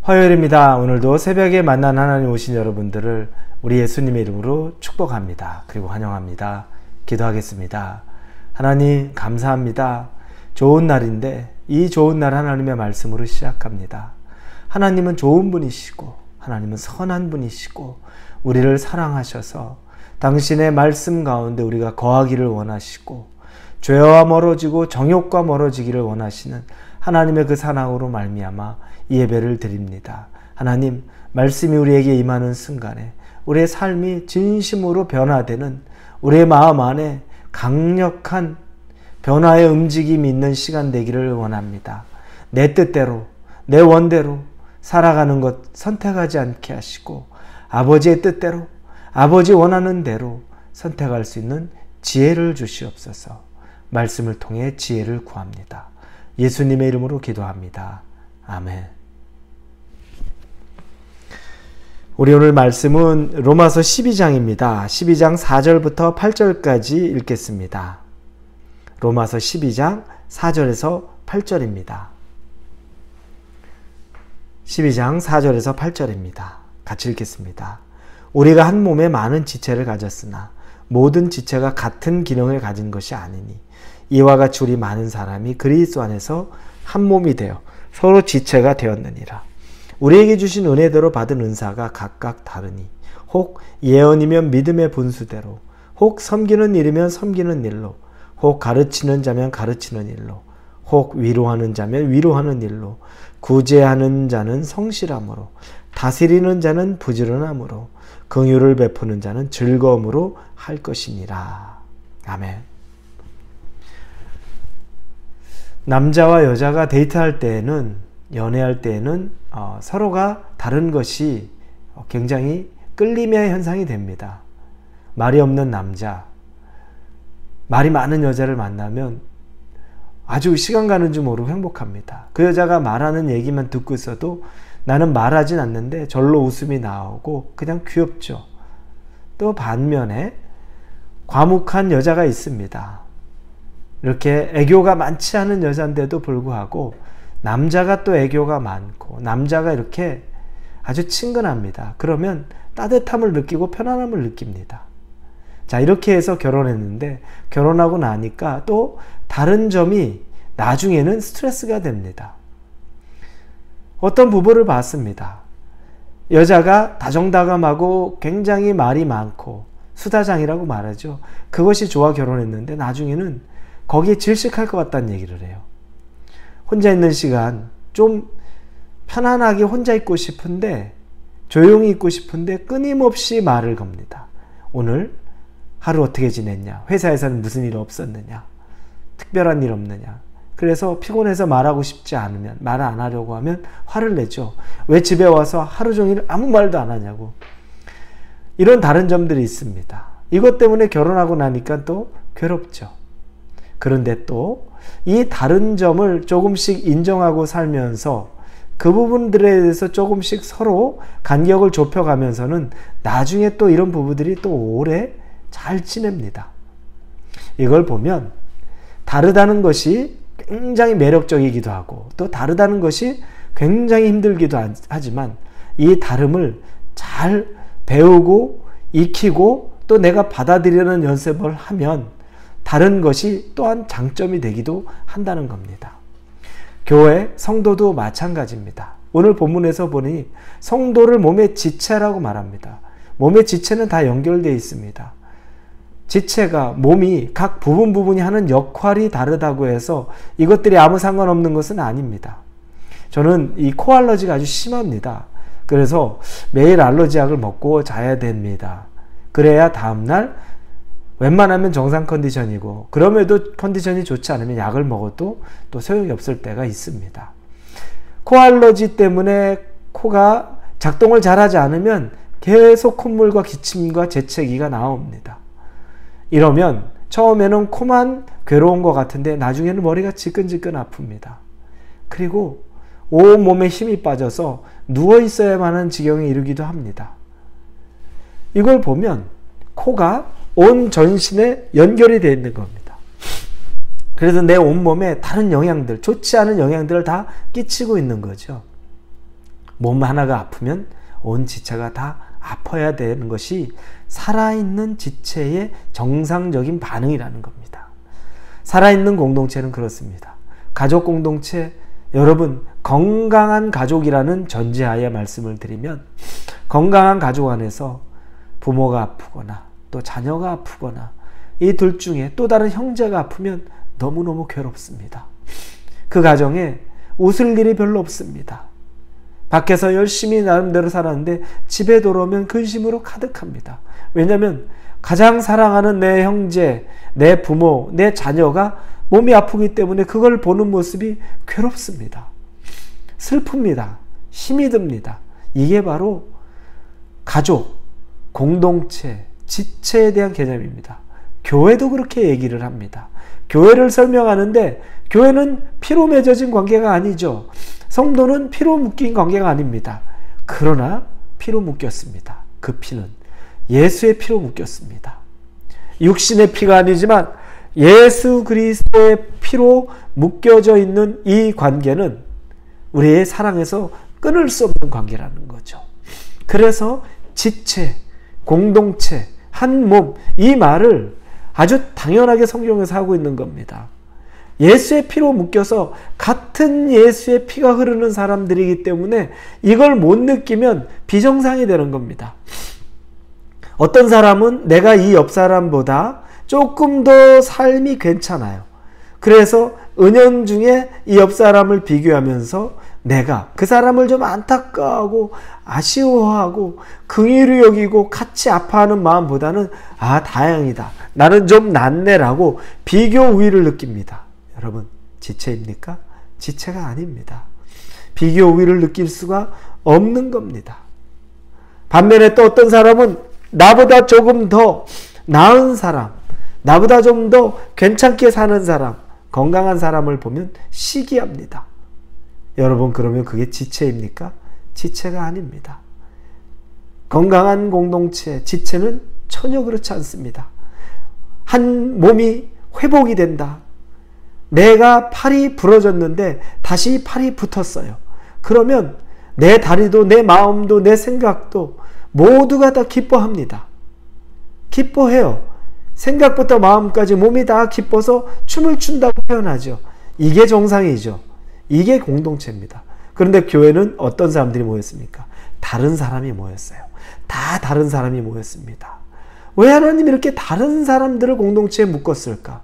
화요일입니다. 오늘도 새벽에 만난 하나님 오신 여러분들을 우리 예수님의 이름으로 축복합니다. 그리고 환영합니다. 기도하겠습니다. 하나님 감사합니다. 좋은 날인데 이 좋은 날 하나님의 말씀으로 시작합니다. 하나님은 좋은 분이시고 하나님은 선한 분이시고 우리를 사랑하셔서 당신의 말씀 가운데 우리가 거하기를 원하시고 죄와 멀어지고 정욕과 멀어지기를 원하시는 하나님의 그 사랑으로 말미암아 이 예배를 드립니다. 하나님, 말씀이 우리에게 임하는 순간에 우리의 삶이 진심으로 변화되는 우리의 마음 안에 강력한 변화의 움직임이 있는 시간 되기를 원합니다. 내 뜻대로, 내 원대로 살아가는 것 선택하지 않게 하시고 아버지의 뜻대로, 아버지 원하는 대로 선택할 수 있는 지혜를 주시옵소서. 말씀을 통해 지혜를 구합니다. 예수님의 이름으로 기도합니다. 아멘. 우리 오늘 말씀은 로마서 12장입니다. 12장 4절부터 8절까지 읽겠습니다. 로마서 12장 4절에서 8절입니다. 12장 4절에서 8절입니다. 같이 읽겠습니다. 우리가 한 몸에 많은 지체를 가졌으나 모든 지체가 같은 기능을 가진 것이 아니니 이와 같이 우리 많은 사람이 그리스도 안에서 한 몸이 되어 서로 지체가 되었느니라. 우리에게 주신 은혜대로 받은 은사가 각각 다르니 혹 예언이면 믿음의 분수대로, 혹 섬기는 일이면 섬기는 일로, 혹 가르치는 자면 가르치는 일로, 혹 위로하는 자면 위로하는 일로, 구제하는 자는 성실함으로, 다스리는 자는 부지런함으로, 긍휼을 베푸는 자는 즐거움으로 할 것이니라. 아멘. 남자와 여자가 데이트할 때에는, 연애할 때에는 서로가 다른 것이 굉장히 끌림의 현상이 됩니다. 말이 없는 남자, 말이 많은 여자를 만나면 아주 시간 가는 줄 모르고 행복합니다. 그 여자가 말하는 얘기만 듣고 있어도 나는 말하진 않는데 절로 웃음이 나오고 그냥 귀엽죠. 또 반면에 과묵한 여자가 있습니다. 이렇게 애교가 많지 않은 여자인데도 불구하고 남자가 또 애교가 많고 남자가 이렇게 아주 친근합니다. 그러면 따뜻함을 느끼고 편안함을 느낍니다. 자, 이렇게 해서 결혼했는데 결혼하고 나니까 또 다른 점이 나중에는 스트레스가 됩니다. 어떤 부부를 봤습니다. 여자가 다정다감하고 굉장히 말이 많고 수다장이라고 말하죠. 그것이 좋아 결혼했는데 나중에는 거기에 질식할 것 같다는 얘기를 해요. 혼자 있는 시간 좀 편안하게 혼자 있고 싶은데 조용히 있고 싶은데 끊임없이 말을 겁니다. 오늘 하루 어떻게 지냈냐? 회사에서는 무슨 일 없었느냐? 특별한 일 없느냐? 그래서 피곤해서 말하고 싶지 않으면 말을 안 하려고 하면 화를 내죠. 왜 집에 와서 하루 종일 아무 말도 안 하냐고. 이런 다른 점들이 있습니다. 이것 때문에 결혼하고 나니까 또 괴롭죠. 그런데 또 이 다른 점을 조금씩 인정하고 살면서 그 부분들에 대해서 조금씩 서로 간격을 좁혀가면서는 나중에 또 이런 부부들이 또 오래 잘 지냅니다. 이걸 보면 다르다는 것이 굉장히 매력적이기도 하고 또 다르다는 것이 굉장히 힘들기도 하지만 이 다름을 잘 배우고 익히고 또 내가 받아들이는 연습을 하면 다른 것이 또한 장점이 되기도 한다는 겁니다. 교회, 성도도 마찬가지입니다. 오늘 본문에서 보니 성도를 몸의 지체라고 말합니다. 몸의 지체는 다 연결되어 있습니다. 지체가 몸이 각 부분이 하는 역할이 다르다고 해서 이것들이 아무 상관없는 것은 아닙니다. 저는 이 코 알러지가 아주 심합니다. 그래서 매일 알러지약을 먹고 자야 됩니다. 그래야 다음날 웬만하면 정상 컨디션이고 그럼에도 컨디션이 좋지 않으면 약을 먹어도 또 소용이 없을 때가 있습니다. 코 알러지 때문에 코가 작동을 잘하지 않으면 계속 콧물과 기침과 재채기가 나옵니다. 이러면 처음에는 코만 괴로운 것 같은데 나중에는 머리가 지끈지끈 아픕니다. 그리고 온몸에 힘이 빠져서 누워있어야만 하는 지경에 이르기도 합니다. 이걸 보면 코가 온 전신에 연결이 되어 있는 겁니다. 그래서 내 온몸에 다른 영향들, 좋지 않은 영향들을 다 끼치고 있는 거죠. 몸 하나가 아프면 온 지체가 다 아파야 되는 것이 살아있는 지체의 정상적인 반응이라는 겁니다. 살아있는 공동체는 그렇습니다. 가족 공동체, 여러분 건강한 가족이라는 전제하에 말씀을 드리면, 건강한 가족 안에서 부모가 아프거나 또 자녀가 아프거나 이 둘 중에 또 다른 형제가 아프면 너무너무 괴롭습니다. 그 가정에 웃을 일이 별로 없습니다. 밖에서 열심히 나름대로 살았는데 집에 돌아오면 근심으로 가득합니다. 왜냐하면 가장 사랑하는 내 형제, 내 부모, 내 자녀가 몸이 아프기 때문에 그걸 보는 모습이 괴롭습니다. 슬픕니다. 힘이 듭니다. 이게 바로 가족, 공동체, 지체에 대한 개념입니다. 교회도 그렇게 얘기를 합니다. 교회를 설명하는데 교회는 피로 맺어진 관계가 아니죠. 성도는 피로 묶인 관계가 아닙니다. 그러나 피로 묶였습니다. 그 피는 예수의 피로 묶였습니다. 육신의 피가 아니지만 예수 그리스도의 피로 묶여져 있는 이 관계는 우리의 사랑에서 끊을 수 없는 관계라는 거죠. 그래서 지체, 공동체, 한 몸, 이 말을 아주 당연하게 성경에서 하고 있는 겁니다. 예수의 피로 묶여서 같은 예수의 피가 흐르는 사람들이기 때문에 이걸 못 느끼면 비정상이 되는 겁니다. 어떤 사람은 내가 이 옆 사람보다 조금 더 삶이 괜찮아요. 그래서 은연중에 이 옆 사람을 비교하면서 내가 그 사람을 좀 안타까워하고 아쉬워하고 긍휼히 여기고 같이 아파하는 마음보다는 다행이다, 나는 좀 낫네라고 비교 우위를 느낍니다. 여러분, 지체입니까? 지체가 아닙니다. 비교 우위를 느낄 수가 없는 겁니다. 반면에 또 어떤 사람은 나보다 조금 더 나은 사람, 나보다 좀 더 괜찮게 사는 사람, 건강한 사람을 보면 시기합니다. 여러분, 그러면 그게 지체입니까? 지체가 아닙니다. 건강한 공동체, 지체는 전혀 그렇지 않습니다. 한 몸이 회복이 된다. 내가 팔이 부러졌는데 다시 팔이 붙었어요. 그러면 내 다리도 내 마음도 내 생각도 모두가 다 기뻐합니다. 기뻐해요. 생각부터 마음까지 몸이 다 기뻐서 춤을 춘다고 표현하죠. 이게 정상이죠. 이게 공동체입니다. 그런데 교회는 어떤 사람들이 모였습니까? 다른 사람이 모였어요. 다 다른 사람이 모였습니다. 왜 하나님이 이렇게 다른 사람들을 공동체에 묶었을까?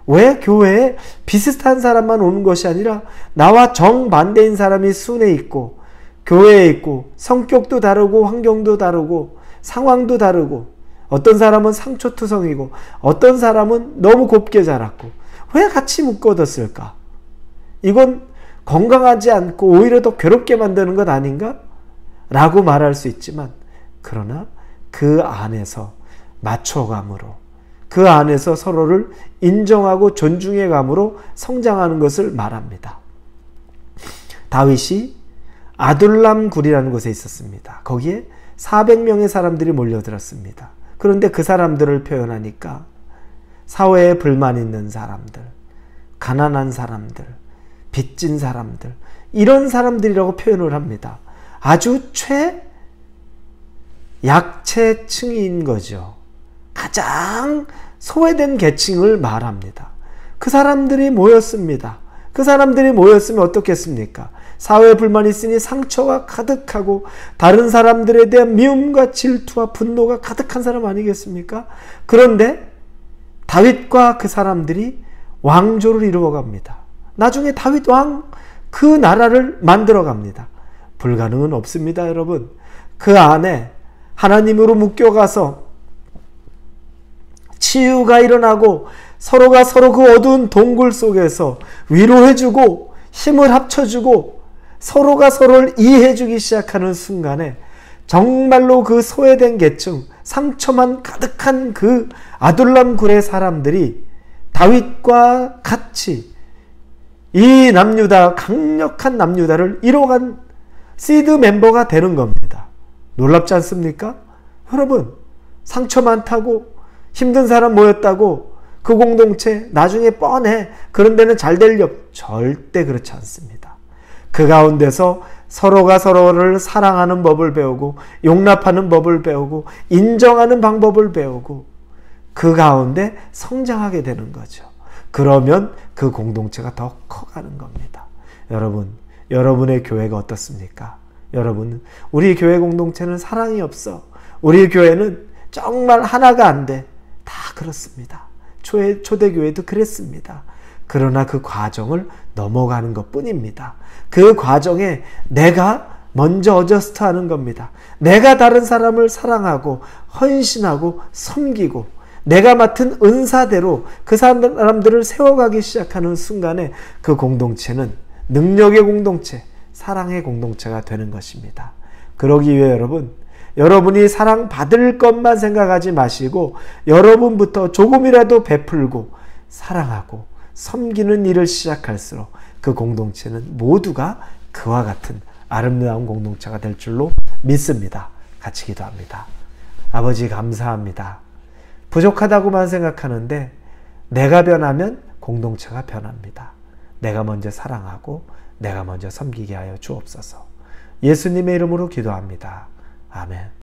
왜 교회에 비슷한 사람만 오는 것이 아니라 나와 정반대인 사람이 순회 있고 교회에 있고 성격도 다르고 환경도 다르고 상황도 다르고, 어떤 사람은 상처투성이고 어떤 사람은 너무 곱게 자랐고, 왜 같이 묶어뒀을까? 이건 건강하지 않고 오히려 더 괴롭게 만드는 것 아닌가? 라고 말할 수 있지만, 그러나 그 안에서 맞춰감으로, 그 안에서 서로를 인정하고 존중해감으로 성장하는 것을 말합니다. 다윗이 아둘람 굴이라는 곳에 있었습니다. 거기에 400명의 사람들이 몰려들었습니다. 그런데 그 사람들을 표현하니까 사회에 불만 있는 사람들, 가난한 사람들, 빚진 사람들, 이런 사람들이라고 표현을 합니다. 아주 최약체층인 거죠. 가장 소외된 계층을 말합니다. 그 사람들이 모였습니다. 그 사람들이 모였으면 어떻겠습니까? 사회에 불만이 있으니 상처가 가득하고 다른 사람들에 대한 미움과 질투와 분노가 가득한 사람 아니겠습니까? 그런데 다윗과 그 사람들이 왕조를 이루어갑니다. 나중에 다윗 왕 그 나라를 만들어갑니다. 불가능은 없습니다, 여러분. 그 안에 하나님으로 묶여가서 치유가 일어나고 서로가 서로 그 어두운 동굴 속에서 위로해주고 힘을 합쳐주고 서로가 서로를 이해해주기 시작하는 순간에 정말로 그 소외된 계층, 상처만 가득한 그 아둘람 굴의 사람들이 다윗과 같이 이 남유다, 강력한 남유다를 이뤄간 시드 멤버가 되는 겁니다. 놀랍지 않습니까? 여러분, 상처 많다고 힘든 사람 모였다고 그 공동체 나중에 뻔해, 그런 데는 잘 될 리 절대 그렇지 않습니다. 그 가운데서 서로가 서로를 사랑하는 법을 배우고 용납하는 법을 배우고 인정하는 방법을 배우고 그 가운데 성장하게 되는 거죠. 그러면 그 공동체가 더 커가는 겁니다. 여러분, 여러분의 교회가 어떻습니까? 여러분, 우리 교회 공동체는 사랑이 없어. 우리 교회는 정말 하나가 안 돼. 다 그렇습니다. 초대교회도 그랬습니다. 그러나 그 과정을 넘어가는 것 뿐입니다. 그 과정에 내가 먼저 어저스트 하는 겁니다. 내가 다른 사람을 사랑하고 헌신하고 섬기고 내가 맡은 은사대로 그 사람들을 세워가기 시작하는 순간에 그 공동체는 능력의 공동체, 사랑의 공동체가 되는 것입니다. 그러기 위해 여러분이 사랑받을 것만 생각하지 마시고 여러분부터 조금이라도 베풀고 사랑하고 섬기는 일을 시작할수록 그 공동체는 모두가 그와 같은 아름다운 공동체가 될 줄로 믿습니다. 같이 기도합니다. 아버지 감사합니다. 부족하다고만 생각하는데 내가 변하면 공동체가 변합니다. 내가 먼저 사랑하고 내가 먼저 섬기게 하여 주옵소서. 예수님의 이름으로 기도합니다. 아멘.